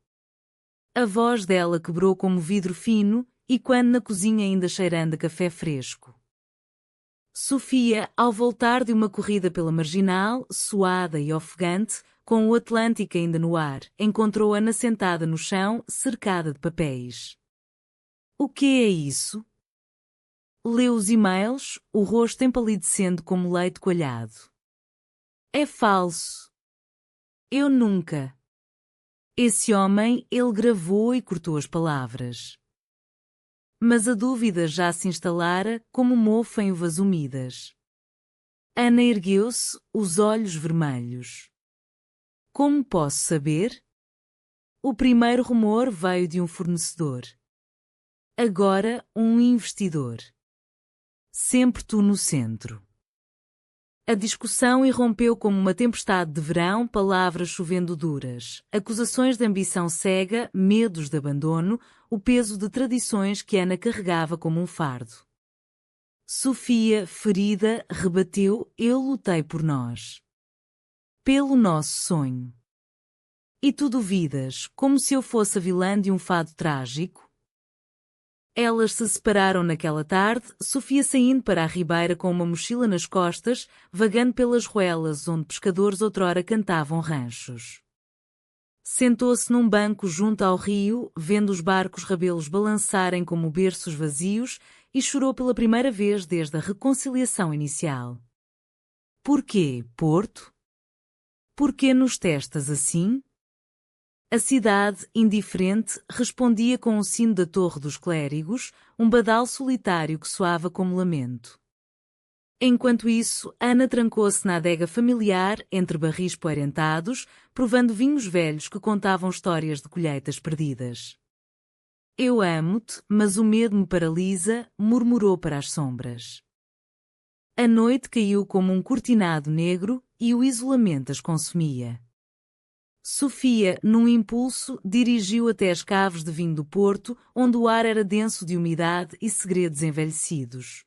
Speaker 1: A voz dela quebrou como vidro fino, e quando na cozinha ainda cheirando a café fresco. Sofia, ao voltar de uma corrida pela Marginal, suada e ofegante, com o Atlântico ainda no ar, encontrou Ana sentada no chão, cercada de papéis. O que é isso? Leu os e-mails, o rosto empalidecendo como leite coalhado. É falso. Eu nunca. Esse homem, ele gravou e cortou as palavras. Mas a dúvida já se instalara como mofa em uvas úmidas. Ana ergueu-se, os olhos vermelhos. Como posso saber? O primeiro rumor veio de um fornecedor. Agora, um investidor. Sempre tu no centro. A discussão irrompeu como uma tempestade de verão, palavras chovendo duras, acusações de ambição cega, medos de abandono, o peso de tradições que Ana carregava como um fardo. Sofia, ferida, rebateu: eu lutei por nós. Pelo nosso sonho. E tu duvidas, como se eu fosse a vilã de um fado trágico? Elas se separaram naquela tarde, Sofia saindo para a ribeira com uma mochila nas costas, vagando pelas ruelas onde pescadores outrora cantavam ranchos. Sentou-se num banco junto ao rio, vendo os barcos rabelos balançarem como berços vazios, e chorou pela primeira vez desde a reconciliação inicial. Porquê, Porto? Porquê nos testas assim? A cidade, indiferente, respondia com o sino da Torre dos Clérigos, um badal solitário que soava como lamento. Enquanto isso, Ana trancou-se na adega familiar, entre barris poeirentados, provando vinhos velhos que contavam histórias de colheitas perdidas. Eu amo-te, mas o medo me paralisa, murmurou para as sombras. A noite caiu como um cortinado negro, e o isolamento as consumia. Sofia, num impulso, dirigiu até as caves de vinho do Porto, onde o ar era denso de umidade e segredos envelhecidos.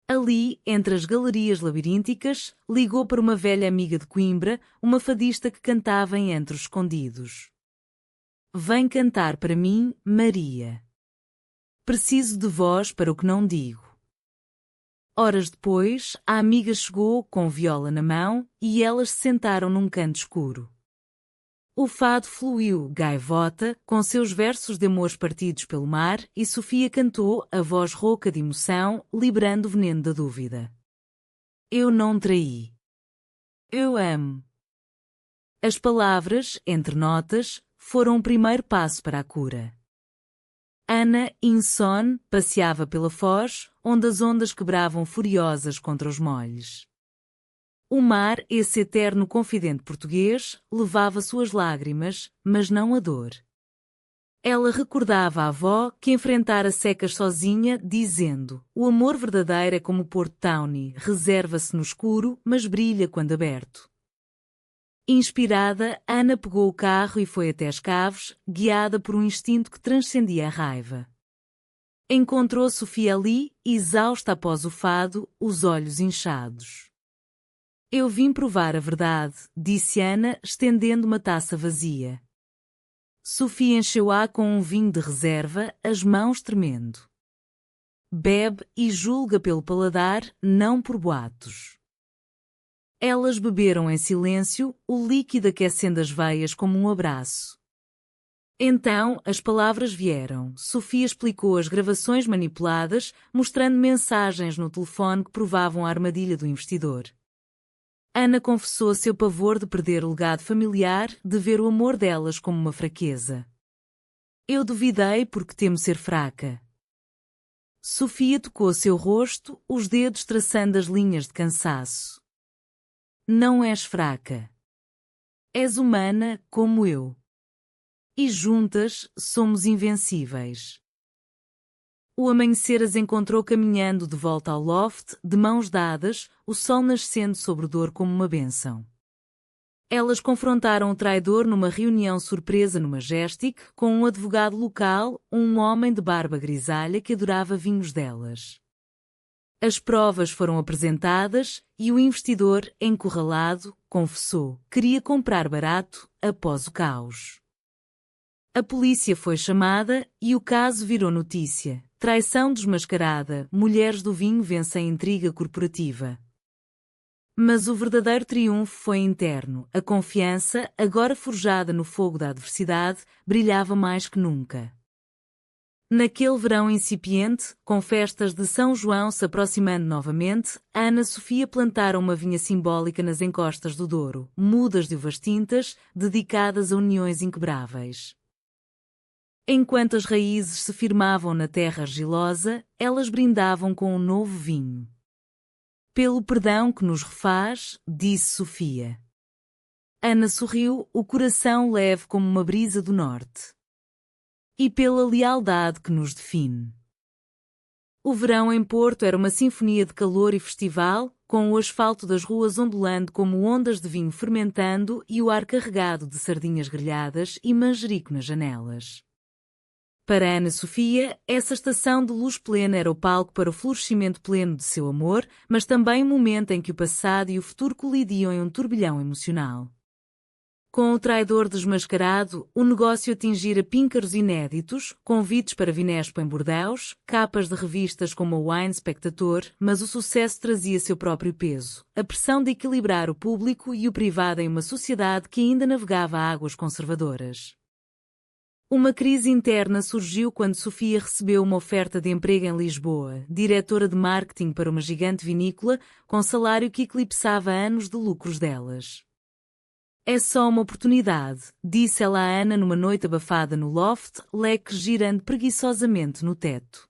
Speaker 1: Ali, entre as galerias labirínticas, ligou para uma velha amiga de Coimbra, uma fadista que cantava em antros escondidos. Vem cantar para mim, Maria. Preciso de voz para o que não digo. Horas depois, a amiga chegou com viola na mão e elas se sentaram num canto escuro. O fado fluiu, gaivota, com seus versos de amores partidos pelo mar, e Sofia cantou, a voz rouca de emoção, liberando o veneno da dúvida. Eu não traí. Eu amo. As palavras, entre notas, foram o primeiro passo para a cura. Ana, insone, passeava pela foz, onde as ondas quebravam furiosas contra os molhes. O mar, esse eterno confidente português, levava suas lágrimas, mas não a dor. Ela recordava a avó que enfrentara secas sozinha, dizendo: o amor verdadeiro é como o Porto Tawny, reserva-se no escuro, mas brilha quando aberto. Inspirada, Ana pegou o carro e foi até as caves, guiada por um instinto que transcendia a raiva. Encontrou Sofia ali, exausta após o fado, os olhos inchados. Eu vim provar a verdade, disse Ana, estendendo uma taça vazia. Sofia encheu-a com um vinho de reserva, as mãos tremendo. Bebe e julga pelo paladar, não por boatos. Elas beberam em silêncio, o líquido aquecendo as veias como um abraço. Então, as palavras vieram. Sofia explicou as gravações manipuladas, mostrando mensagens no telefone que provavam a armadilha do investidor. Ana confessou seu pavor de perder o legado familiar, de ver o amor delas como uma fraqueza. Eu duvidei porque temo ser fraca. Sofia tocou seu rosto, os dedos traçando as linhas de cansaço. Não és fraca. És humana, como eu. E juntas, somos invencíveis. O amanhecer as encontrou caminhando de volta ao loft, de mãos dadas, o sol nascendo sobre o Douro como uma bênção. Elas confrontaram o traidor numa reunião surpresa no Majestic, com um advogado local, um homem de barba grisalha que adorava vinhos delas. As provas foram apresentadas e o investidor, encurralado, confessou: queria comprar barato, após o caos. A polícia foi chamada e o caso virou notícia. Traição desmascarada, mulheres do vinho vencem a intriga corporativa. Mas o verdadeiro triunfo foi interno. A confiança, agora forjada no fogo da adversidade, brilhava mais que nunca. Naquele verão incipiente, com festas de São João se aproximando novamente, Ana Sofia plantara uma vinha simbólica nas encostas do Douro, mudas de uvas tintas, dedicadas a uniões inquebráveis. Enquanto as raízes se firmavam na terra argilosa, elas brindavam com um novo vinho. Pelo perdão que nos refaz, disse Sofia. Ana sorriu, o coração leve como uma brisa do norte. E pela lealdade que nos define. O verão em Porto era uma sinfonia de calor e festival, com o asfalto das ruas ondulando como ondas de vinho fermentando e o ar carregado de sardinhas grelhadas e manjerico nas janelas. Para Ana Sofia, essa estação de luz plena era o palco para o florescimento pleno de seu amor, mas também o momento em que o passado e o futuro colidiam em um turbilhão emocional. Com o traidor desmascarado, o negócio atingira píncaros inéditos, convites para Vinespo em Bordeaux, capas de revistas como a Wine Spectator, mas o sucesso trazia seu próprio peso, a pressão de equilibrar o público e o privado em uma sociedade que ainda navegava águas conservadoras. Uma crise interna surgiu quando Sofia recebeu uma oferta de emprego em Lisboa, diretora de marketing para uma gigante vinícola, com salário que eclipsava anos de lucros delas. É só uma oportunidade, disse ela a Ana numa noite abafada no loft, leque girando preguiçosamente no teto.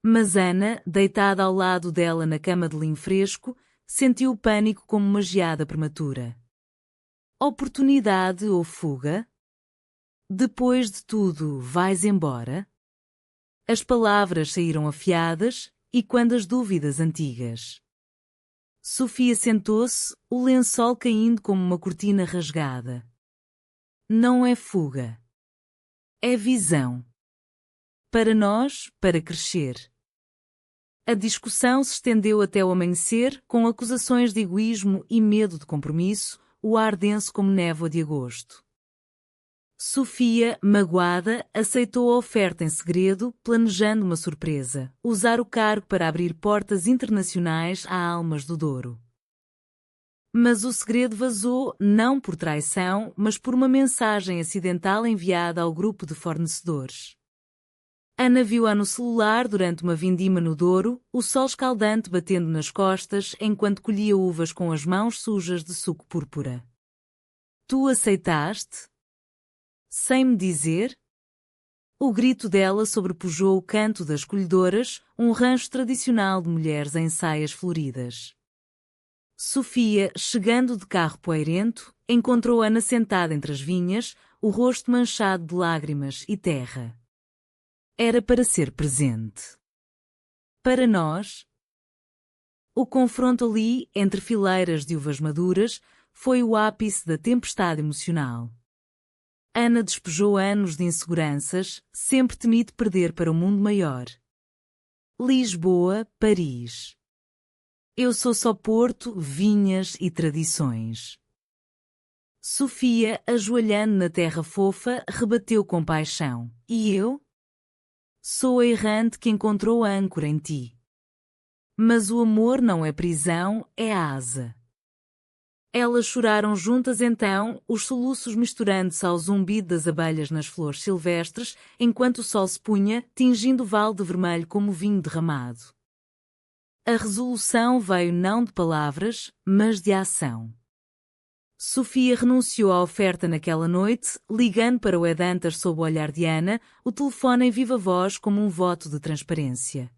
Speaker 1: Mas Ana, deitada ao lado dela na cama de linho fresco, sentiu o pânico como uma geada prematura. Oportunidade ou fuga? Depois de tudo, vais embora? As palavras saíram afiadas, e quando as dúvidas antigas. Sofia sentou-se, o lençol caindo como uma cortina rasgada. Não é fuga. É visão. Para nós, para crescer. A discussão se estendeu até o amanhecer, com acusações de egoísmo e medo de compromisso, o ar denso como névoa de agosto. Sofia, magoada, aceitou a oferta em segredo, planejando uma surpresa: usar o cargo para abrir portas internacionais a almas do Douro. Mas o segredo vazou, não por traição, mas por uma mensagem acidental enviada ao grupo de fornecedores. Ana viu-a no celular durante uma vindima no Douro, o sol escaldante batendo nas costas enquanto colhia uvas com as mãos sujas de suco púrpura. Tu aceitaste? Sem me dizer? O grito dela sobrepujou o canto das colhedoras, um rancho tradicional de mulheres em saias floridas. Sofia, chegando de carro poeirento, encontrou Ana sentada entre as vinhas, o rosto manchado de lágrimas e terra. Era para ser presente. Para nós. O confronto ali, entre fileiras de uvas maduras, foi o ápice da tempestade emocional. Ana despejou anos de inseguranças, sempre temido perder para o mundo maior. Lisboa, Paris. Eu sou só Porto, vinhas e tradições. Sofia, ajoelhando na terra fofa, rebateu com paixão. E eu? Sou a errante que encontrou a âncora em ti. Mas o amor não é prisão, é asa. Elas choraram juntas então, os soluços misturando-se ao zumbido das abelhas nas flores silvestres, enquanto o sol se punha, tingindo o vale de vermelho como vinho derramado. A resolução veio não de palavras, mas de ação. Sofia renunciou à oferta naquela noite, ligando para o Edantas sob o olhar de Ana, o telefone em viva voz como um voto de transparência.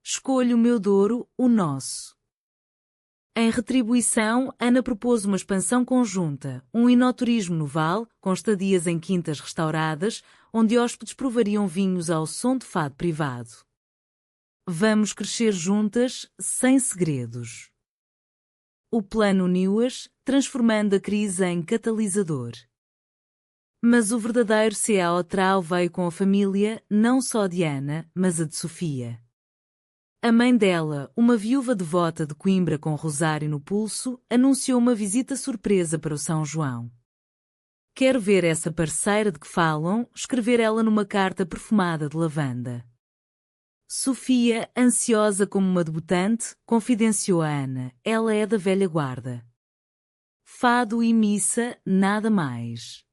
Speaker 1: Escolho o meu Douro, o nosso. Em retribuição, Ana propôs uma expansão conjunta, um enoturismo no Val, com estadias em quintas restauradas, onde hóspedes provariam vinhos ao som de fado privado. Vamos crescer juntas, sem segredos. O plano uniu-as, transformando a crise em catalisador. Mas o verdadeiro CAO veio com a família, não só de Ana, mas a de Sofia. A mãe dela, uma viúva devota de Coimbra com rosário no pulso, anunciou uma visita surpresa para o São João. Quero ver essa parceira de que falam, escrever ela numa carta perfumada de lavanda. Sofia, ansiosa como uma debutante, confidenciou a Ana, ela é da velha guarda. Fado e missa, nada mais.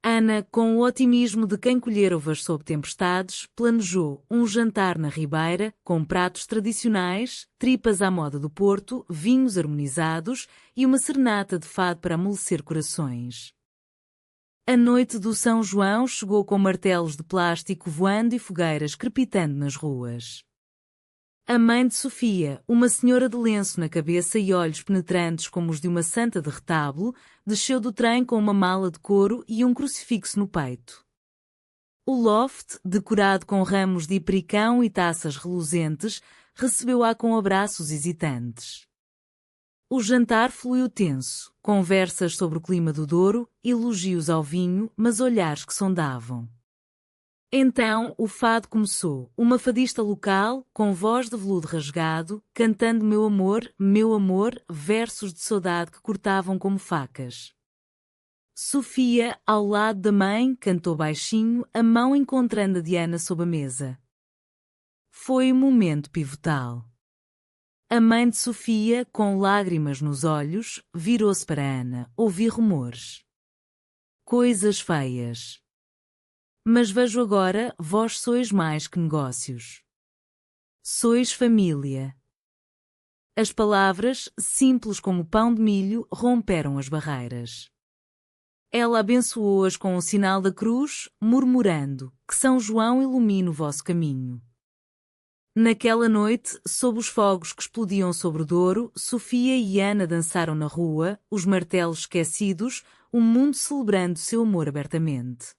Speaker 1: Ana, com o otimismo de quem colher uvas sob tempestades, planejou um jantar na Ribeira, com pratos tradicionais, tripas à moda do Porto, vinhos harmonizados e uma serenata de fado para amolecer corações. A noite do São João chegou com martelos de plástico voando e fogueiras crepitando nas ruas. A mãe de Sofia, uma senhora de lenço na cabeça e olhos penetrantes como os de uma santa de retábulo, desceu do trem com uma mala de couro e um crucifixo no peito. O loft, decorado com ramos de hipericão e taças reluzentes, recebeu-a com abraços hesitantes. O jantar fluiu tenso, conversas sobre o clima do Douro, elogios ao vinho, mas olhares que sondavam. Então o fado começou, uma fadista local, com voz de veludo rasgado, cantando meu amor, versos de saudade que cortavam como facas. Sofia, ao lado da mãe, cantou baixinho, a mão encontrando a Diana sob a mesa. Foi um momento pivotal. A mãe de Sofia, com lágrimas nos olhos, virou-se para Ana, ouvi rumores. Coisas feias. Mas vejo agora, vós sois mais que negócios. Sois família. As palavras, simples como pão de milho, romperam as barreiras. Ela abençoou-as com o sinal da cruz, murmurando, que São João ilumine o vosso caminho. Naquela noite, sob os fogos que explodiam sobre o Douro, Sofia e Ana dançaram na rua, os martelos esquecidos, o mundo celebrando seu amor abertamente.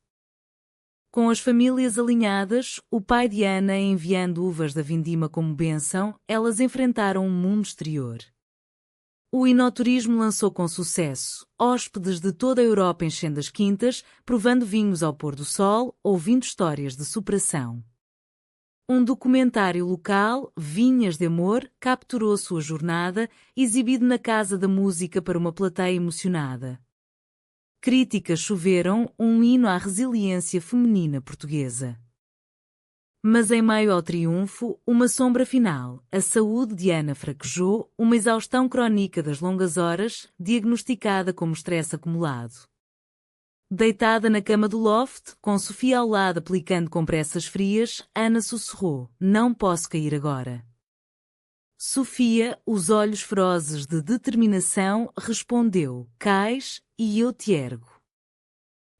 Speaker 1: Com as famílias alinhadas, o pai de Ana enviando uvas da vindima como bênção, elas enfrentaram um mundo exterior. O enoturismo lançou com sucesso, hóspedes de toda a Europa enchendo as quintas, provando vinhos ao pôr do sol, ouvindo histórias de superação. Um documentário local, Vinhas de Amor, capturou sua jornada, exibido na Casa da Música para uma plateia emocionada. Críticas choveram, um hino à resiliência feminina portuguesa. Mas em meio ao triunfo, uma sombra final, a saúde de Ana fraquejou, uma exaustão crónica das longas horas, diagnosticada como estresse acumulado. Deitada na cama do loft, com Sofia ao lado aplicando compressas frias, Ana sussurrou, não posso cair agora. Sofia, os olhos ferozes de determinação, respondeu, cais, e eu te ergo.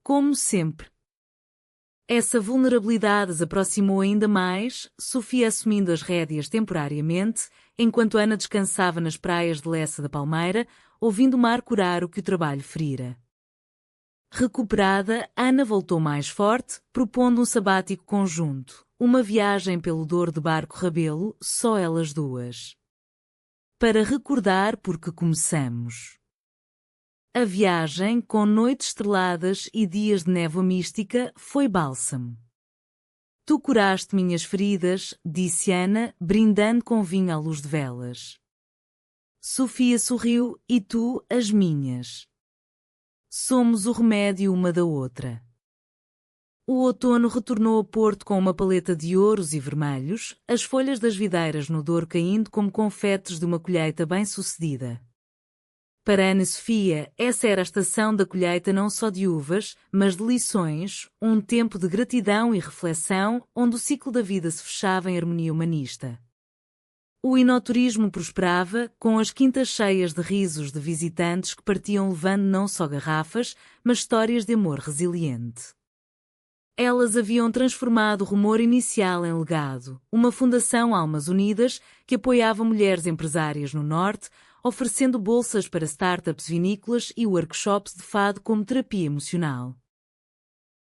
Speaker 1: Como sempre. Essa vulnerabilidade as aproximou ainda mais, Sofia assumindo as rédeas temporariamente, enquanto Ana descansava nas praias de Lessa da Palmeira, ouvindo o mar curar o que o trabalho ferira. Recuperada, Ana voltou mais forte, propondo um sabático conjunto, uma viagem pelo Douro de barco Rabelo, só elas duas. Para recordar porque começamos. A viagem, com noites estreladas e dias de névoa mística, foi bálsamo. Tu curaste minhas feridas, disse Ana, brindando com vinho à luz de velas. Sofia sorriu, e tu, as minhas. Somos o remédio uma da outra. O outono retornou a Porto com uma paleta de ouros e vermelhos, as folhas das videiras no Douro caindo como confetes de uma colheita bem-sucedida. Para Ana e Sofia, essa era a estação da colheita não só de uvas, mas de lições, um tempo de gratidão e reflexão, onde o ciclo da vida se fechava em harmonia humanista. O enoturismo prosperava, com as quintas cheias de risos de visitantes que partiam levando não só garrafas, mas histórias de amor resiliente. Elas haviam transformado o rumor inicial em legado, uma fundação Almas Unidas que apoiava mulheres empresárias no Norte, oferecendo bolsas para startups vinícolas e workshops de fado como terapia emocional.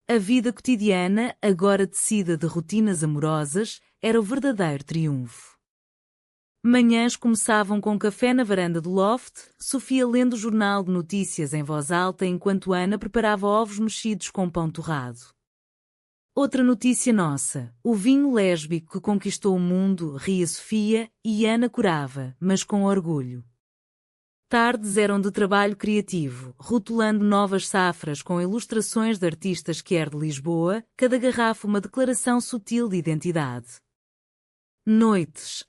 Speaker 1: A vida cotidiana, agora tecida de rotinas amorosas, era o verdadeiro triunfo. Manhãs começavam com café na varanda do loft, Sofia lendo o jornal de notícias em voz alta enquanto Ana preparava ovos mexidos com pão torrado. Outra notícia nossa, o vinho lésbico que conquistou o mundo, ria Sofia, e Ana curava, mas com orgulho. Tardes eram de trabalho criativo, rotulando novas safras com ilustrações de artistas quer de Lisboa, cada garrafa uma declaração sutil de identidade. Noites,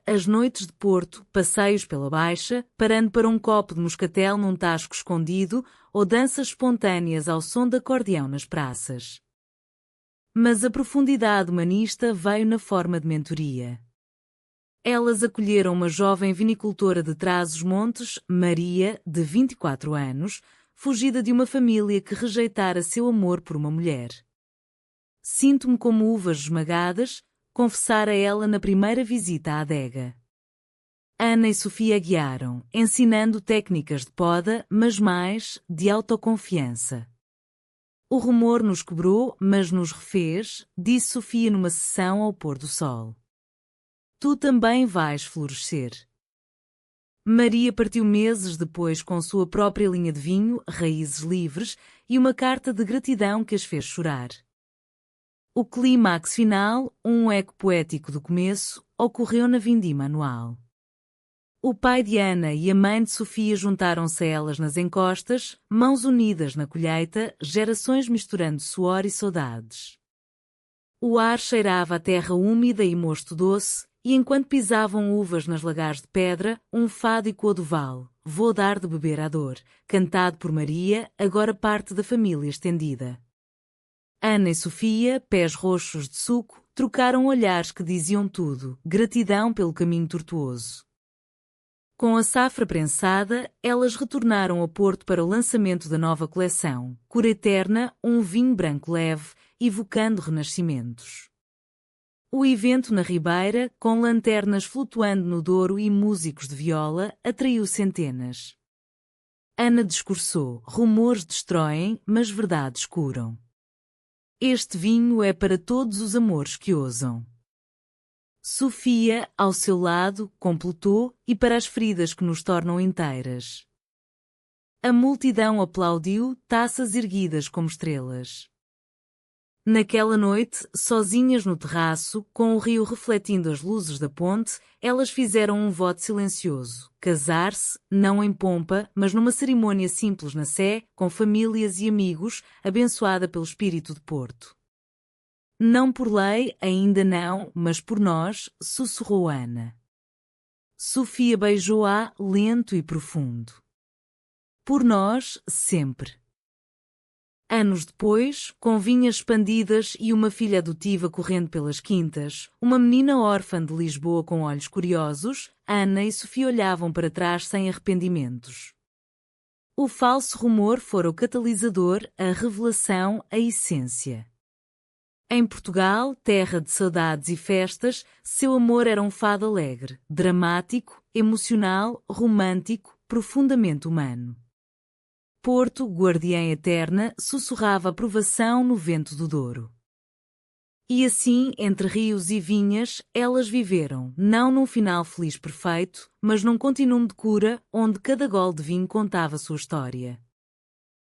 Speaker 1: as noites de Porto, passeios pela Baixa, parando para um copo de moscatel num tasco escondido, ou danças espontâneas ao som de acordeão nas praças. Mas a profundidade humanista veio na forma de mentoria. Elas acolheram uma jovem vinicultora de Trás-os-Montes, Maria, de 24 anos, fugida de uma família que rejeitara seu amor por uma mulher. Sinto-me como uvas esmagadas, confessara ela na primeira visita à adega. Ana e Sofia guiaram, ensinando técnicas de poda, mas mais, de autoconfiança. O rumor nos quebrou, mas nos refez, disse Sofia numa sessão ao pôr do sol. Tu também vais florescer. Maria partiu meses depois com sua própria linha de vinho, Raízes Livres, e uma carta de gratidão que as fez chorar. O clímax final, um eco poético do começo, ocorreu na vindima anual. O pai de Ana e a mãe de Sofia juntaram-se a elas nas encostas, mãos unidas na colheita, gerações misturando suor e saudades. O ar cheirava a terra úmida e mosto doce, e enquanto pisavam uvas nas lagares de pedra, um fado ecoou do vale, vou dar de beber à dor, cantado por Maria, agora parte da família estendida. Ana e Sofia, pés roxos de suco, trocaram olhares que diziam tudo, gratidão pelo caminho tortuoso. Com a safra prensada, elas retornaram a Porto para o lançamento da nova coleção, Cura Eterna, um vinho branco leve, evocando renascimentos. O evento na Ribeira, com lanternas flutuando no Douro e músicos de viola, atraiu centenas. Ana discursou, rumores destroem, mas verdades curam. Este vinho é para todos os amores que ousam. Sofia, ao seu lado, completou, e para as feridas que nos tornam inteiras. A multidão aplaudiu, taças erguidas como estrelas. Naquela noite, sozinhas no terraço, com o rio refletindo as luzes da ponte, elas fizeram um voto silencioso. Casar-se, não em pompa, mas numa cerimônia simples na Sé, com famílias e amigos, abençoada pelo espírito de Porto. Não por lei, ainda não, mas por nós, sussurrou Ana. Sofia beijou-a, lento e profundo. Por nós, sempre. Anos depois, com vinhas expandidas e uma filha adotiva correndo pelas quintas, uma menina órfã de Lisboa com olhos curiosos, Ana e Sofia olhavam para trás sem arrependimentos. O falso rumor fora o catalisador, a revelação, a essência. Em Portugal, terra de saudades e festas, seu amor era um fado alegre, dramático, emocional, romântico, profundamente humano. Porto, guardiã eterna, sussurrava aprovação no vento do Douro. E assim, entre rios e vinhas, elas viveram, não num final feliz perfeito, mas num continuum de cura, onde cada gole de vinho contava sua história.